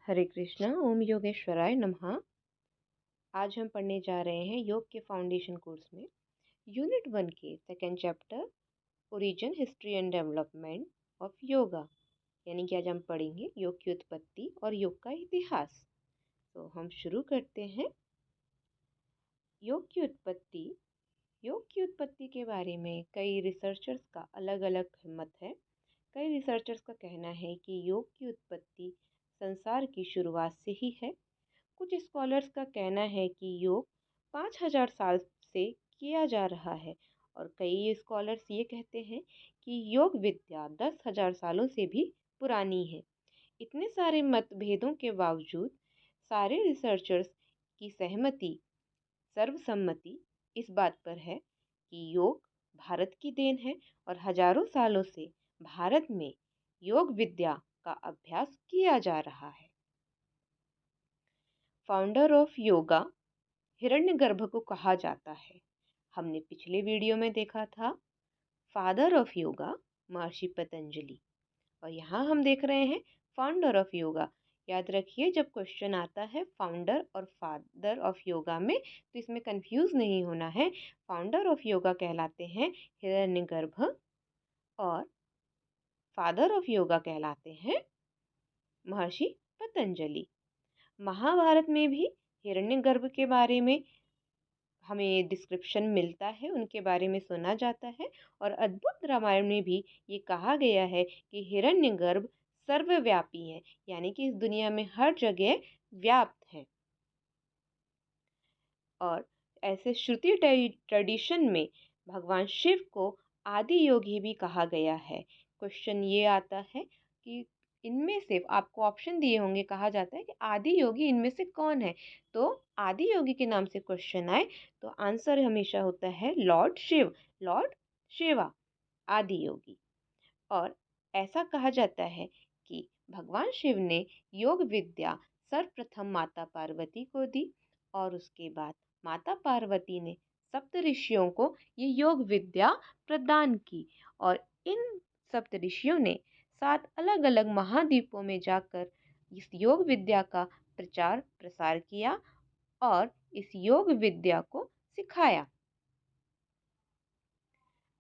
हरे कृष्णा। ओम योगेश्वराय नमः। आज हम पढ़ने जा रहे हैं योग के फाउंडेशन कोर्स में यूनिट 1 के second chapter origin history and development of yoga. यानी कि आज हम पढ़ेंगे योग की उत्पत्ति और योग का इतिहास। तो हम शुरू करते हैं। योग की उत्पत्ति। योग की उत्पत्ति के बारे में कई रिसर्चर्स का अलग अलग मत है। कई रिसर्चर्स का कहना है कि योग की उत्पत्ति संसार की शुरुआत से ही है। कुछ स्कॉलर्स का कहना है कि योग 5000 साल से किया जा रहा है और कई स्कॉलर्स ये कहते हैं कि योग विद्या 10,000 सालों से भी पुरानी है। इतने सारे मतभेदों के बावजूद सारे रिसर्चर्स की सहमति, सर्वसम्मति इस बात पर है कि योग भारत की देन है और हजारों सालों से भारत में योग विद्या का अभ्यास किया जा रहा है। फाउंडर ऑफ योगा हिरण्यगर्भ को कहा जाता है। हमने पिछले वीडियो में देखा था फादर ऑफ योगा महर्षि पतंजलि, और यहाँ हम देख रहे हैं फाउंडर ऑफ योगा। याद रखिए, जब क्वेश्चन आता है फाउंडर और फादर ऑफ योगा में तो इसमें कंफ्यूज नहीं होना है। फाउंडर ऑफ योगा कहलाते हैं हिरण्यगर्भ और फादर ऑफ योगा कहलाते हैं महर्षि पतंजलि। महाभारत में भी हिरण्यगर्भ के बारे में हमें डिस्क्रिप्शन मिलता है, उनके बारे में सुना जाता है। और अद्भुत रामायण में भी ये कहा गया है कि हिरण्यगर्भ सर्वव्यापी है, यानी कि इस दुनिया में हर जगह व्याप्त है। और ऐसे श्रुति ट्रेडिशन में भगवान शिव को आदि योगी भी कहा गया है। क्वेश्चन ये आता है कि इनमें से आपको ऑप्शन दिए होंगे, कहा जाता है कि आदि योगी इनमें से कौन है। तो आदि योगी के नाम से क्वेश्चन आए तो आंसर हमेशा होता है लॉर्ड शिव, लॉर्ड शिवा आदि योगी। और ऐसा कहा जाता है कि भगवान शिव ने योग विद्या सर्वप्रथम माता पार्वती को दी और उसके बाद माता पार्वती ने सप्त ऋषियों को ये योग विद्या प्रदान की। और इन सप्त ऋषियों ने 7 अलग अलग महाद्वीपों में जाकर इस योग विद्या का प्रचार प्रसार किया और इस योग विद्या को सिखाया।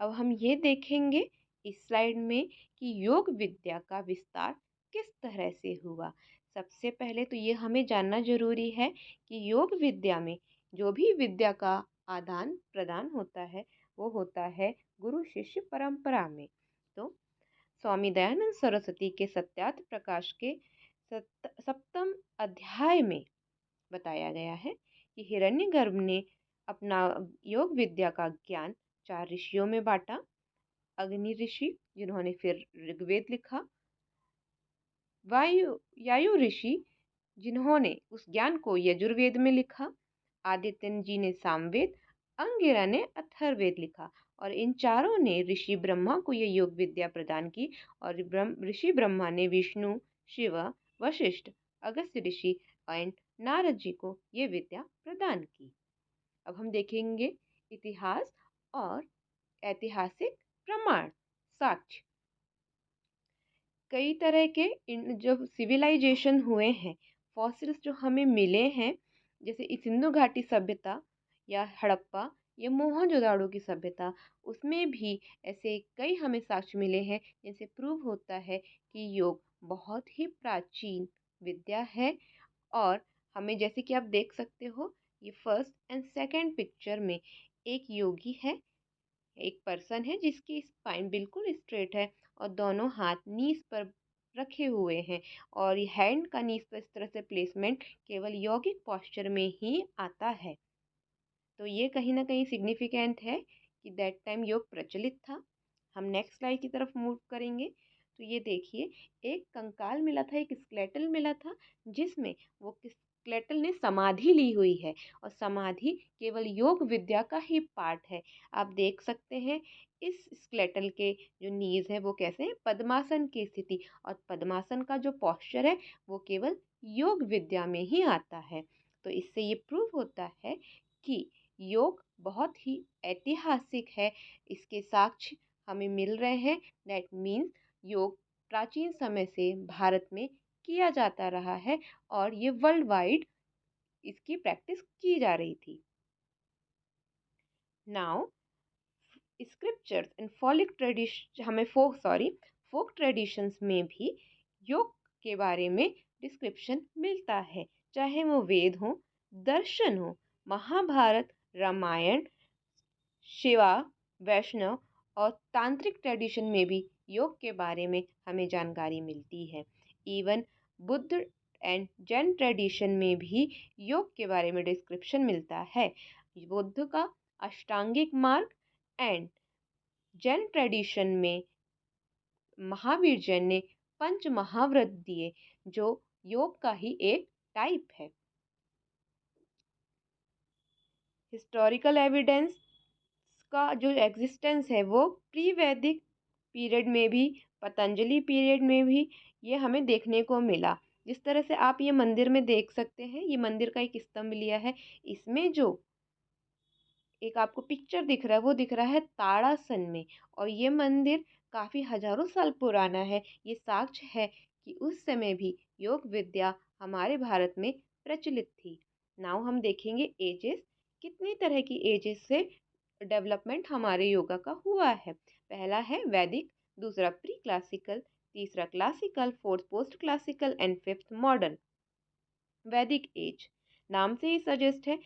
अब हम ये देखेंगे इस स्लाइड में कि योग विद्या का विस्तार किस तरह से हुआ। सबसे पहले तो ये हमें जानना जरूरी है कि योग विद्या में जो भी विद्या का आदान प्रदान होता है वो होता है गुरु शिष्य परंपरा में। तो स्वामी दयानंद सरस्वती के सत्यार्थ प्रकाश के सप्तम अध्याय में बताया गया है कि हिरण्यगर्भ ने अपना योग विद्या का ज्ञान 4 ऋषियों में बांटा। अग्नि ऋषि, जिन्होंने फिर ऋग्वेद लिखा। वायु ऋषि, जिन्होंने उस ज्ञान को यजुर्वेद में लिखा। आदित्य जी ने सामवेद, अंगिरा ने अथर्ववेद लिखा। और इन चारों ने ऋषि ब्रह्मा को ये योग विद्या प्रदान की। और ऋषि ब्रह्मा ने विष्णु, शिव, वशिष्ठ, अगस्त्य ऋषि एंड नारद जी को ये विद्या प्रदान की। अब हम देखेंगे इतिहास और ऐतिहासिक प्रमाण, साक्ष्य। कई तरह के जब सिविलाइजेशन हुए हैं, फॉसिल्स जो हमें मिले हैं, जैसे सिंधु घाटी सभ्यता या हड़प्पा या मोहनजोदाड़ो की सभ्यता, उसमें भी ऐसे कई हमें साक्ष्य मिले हैं जिनसे प्रूव होता है कि योग बहुत ही प्राचीन विद्या है। और हमें, जैसे कि आप देख सकते हो, ये फर्स्ट एंड सेकंड पिक्चर में एक योगी है, एक पर्सन है जिसकी स्पाइन बिल्कुल स्ट्रेट है और दोनों हाथ नीज पर रखे हुए हैं। और ये हैंड का नीज पर इस तरह से प्लेसमेंट केवल यौगिक पोस्चर में ही आता है। तो ये कहीं ना कहीं सिग्निफिकेंट है कि दैट टाइम योग प्रचलित था। हम नेक्स्ट स्लाइड की तरफ मूव करेंगे तो ये देखिए, एक कंकाल मिला था, एक स्केलेटल मिला था, जिसमें वो स्केलेटल ने समाधि ली हुई है। और समाधि केवल योग विद्या का ही पार्ट है। आप देख सकते हैं इस स्केलेटल के जो नीज है वो कैसे है, पद्मासन की स्थिति। और पद्मासन का जो पोस्चर है वो केवल योग विद्या में ही आता है। तो इससे ये प्रूव होता है कि योग बहुत ही ऐतिहासिक है। इसके साक्ष्य हमें मिल रहे हैं। दैट मीन्स योग प्राचीन समय से भारत में किया जाता रहा है और ये वर्ल्ड वाइड इसकी प्रैक्टिस की जा रही थी। Now scriptures and folk traditions में भी योग के बारे में डिस्क्रिप्शन मिलता है, चाहे वो वेद हो, दर्शन हो, महाभारत, रामायण, शिवा, वैष्णव और तांत्रिक ट्रेडिशन में भी योग के बारे में हमें जानकारी मिलती है। Even Buddha and Jain tradition में भी योग के बारे में डिस्क्रिप्शन मिलता है। बुद्ध का अष्टांगिक मार्ग एंड जैन ट्रेडिशन में महावीर जैन ने पंच महाव्रत दिए, जो योग का ही एक टाइप है। हिस्टोरिकल एविडेंस का जो एग्जिस्टेंस है वो प्री वैदिक पीरियड में भी, पतंजलि पीरियड में भी ये हमें देखने को मिला। जिस तरह से आप ये मंदिर में देख सकते हैं, ये मंदिर का एक स्तंभ लिया है, इसमें जो एक आपको पिक्चर दिख रहा है वो दिख रहा है ताड़ासन में, और ये मंदिर काफ़ी हजारों साल पुराना है। ये साक्ष्य है कि उस समय भी योग विद्या हमारे भारत में प्रचलित थी। नाउ हम देखेंगे एजेस, कितनी तरह की एजेस से डेवलपमेंट हमारे योगा का हुआ है। पहला है वैदिक, दूसरा प्री क्लासिकल, तीसरा classical, fourth post classical and fifth modern. वैदिक एज नाम से ही सजेस्ट है,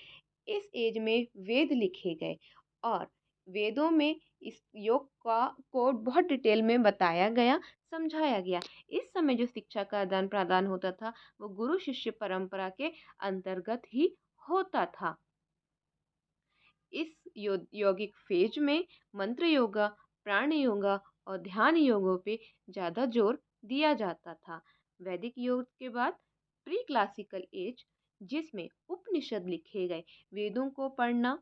इस एज में वेद लिखे गए और वेदों में इस योग का को बहुत डिटेल में बताया गया, समझाया गया। इस समय जो शिक्षा का आदान प्रदान होता था वो गुरु शिष्य परंपरा के अंतर्गत ही होता था। इस यौगिक फेज में मंत्र योगा, प्राण योगा और ध्यान योगों पे ज़्यादा जोर दिया जाता था। वैदिक योग के बाद प्री क्लासिकल एज, जिसमें उपनिषद लिखे गए। वेदों को पढ़ना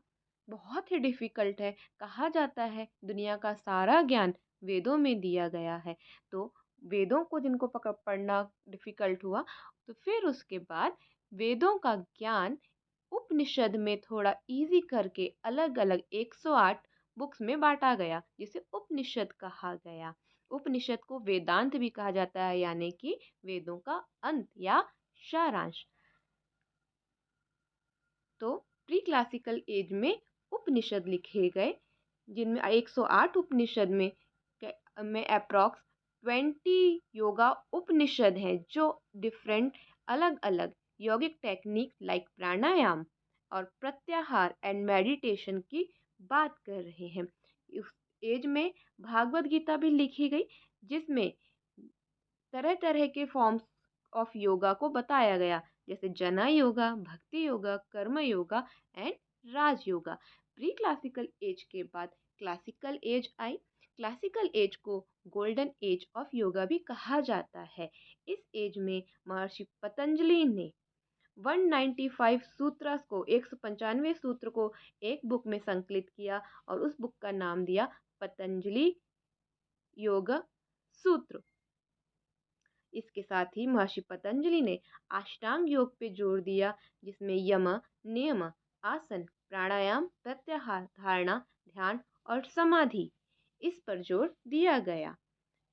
बहुत ही डिफ़िकल्ट है, कहा जाता है दुनिया का सारा ज्ञान वेदों में दिया गया है। तो वेदों को जिनको पढ़ना डिफ़िकल्ट हुआ, तो फिर उसके बाद वेदों का ज्ञान उपनिषद में थोड़ा इजी करके अलग अलग 108 बुक्स में बांटा गया, जिसे उपनिषद कहा गया। उपनिषद को वेदांत भी कहा जाता है, यानी कि वेदों का अंत या सारांश। तो प्री क्लासिकल एज में उपनिषद लिखे गए, जिनमें 108 उपनिषद में अप्रॉक्स 20 योगा उपनिषद हैं, जो डिफरेंट अलग अलग यौगिक टेक्निक लाइक प्राणायाम और प्रत्याहार एंड मेडिटेशन की बात कर रहे हैं। इस एज में भागवत गीता भी लिखी गई, जिसमें तरह तरह के फॉर्म्स ऑफ योगा को बताया गया, जैसे जना yoga, bhakti yoga, karma yoga and raj yoga. Pre classical age के बाद क्लासिकल एज आई। क्लासिकल एज को गोल्डन एज ऑफ योगा भी कहा जाता है। इस एज में महर्षि पतंजलि ने 195 सूत्रस को 195 सूत्र को एक बुक में संकलित किया और उस बुक का नाम दिया पतंजलि योग सूत्र। इसके साथ ही महर्षि पतंजलि ने अष्टांग योग पे जोर दिया, जिसमें यम, नियम, आसन, प्राणायाम, प्रत्याहार, धारणा, ध्यान और समाधि, इस पर जोर दिया गया।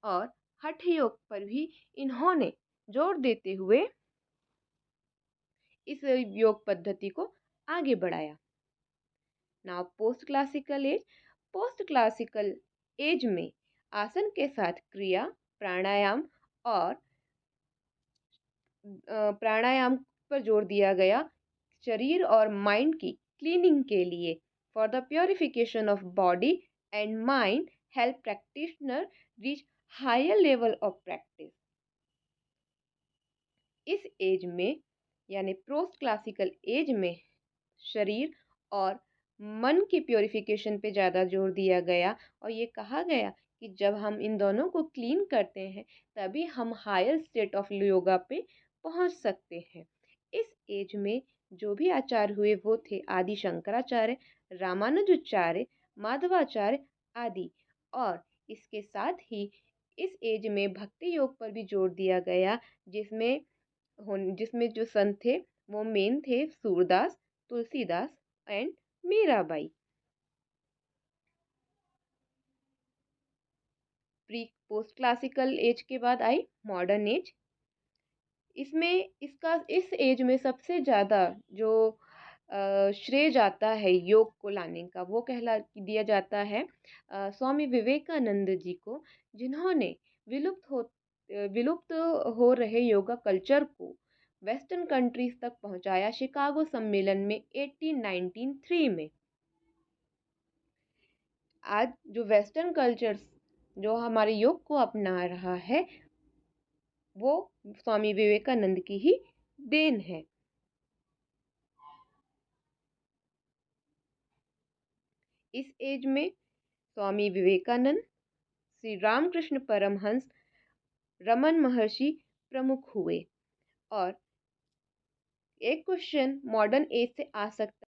और हठ योग पर भी इन्होंने जोर देते हुए इस योग पद्धति को आगे बढ़ाया। नाउ पोस्ट क्लासिकल एज में आसन के साथ क्रिया, प्राणायाम और प्राणायाम पर जोर दिया गया, शरीर और माइंड की क्लीनिंग के लिए। For the purification of body and mind help practitioner reach higher level of practice. इस एज में यानी पोस्ट क्लासिकल एज में शरीर और मन की प्योरिफिकेशन पे ज़्यादा जोर दिया गया और ये कहा गया कि जब हम इन दोनों को क्लीन करते हैं तभी हम हायर स्टेट ऑफ योगा पे पहुंच सकते हैं। इस एज में जो भी आचार्य हुए वो थे आदि शंकराचार्य, रामानुजाचार्य, माधवाचार्य आदि। और इसके साथ ही इस एज में भक्ति योग पर भी जोर दिया गया, जिसमें जो संत थे वो मेन थे Surdas, Tulsidas and Mirabai. Pre post classical age के बाद आई मॉडर्न एज। इसमें इस एज में सबसे ज़्यादा जो श्रेय जाता है योग को लाने का, वो कहला दिया जाता है स्वामी विवेकानंद जी को, जिन्होंने विलुप्त हो रहे योगा कल्चर को वेस्टर्न कंट्रीज तक पहुंचाया शिकागो सम्मेलन में 1893 में। आज जो वेस्टर्न कल्चर जो हमारे योग को अपना रहा है, वो स्वामी विवेकानंद की ही देन है। इस एज में स्वामी विवेकानंद, श्री रामकृष्ण परमहंस, रमन महर्षि प्रमुख हुए। और एक क्वेश्चन मॉडर्न एज से आ सकता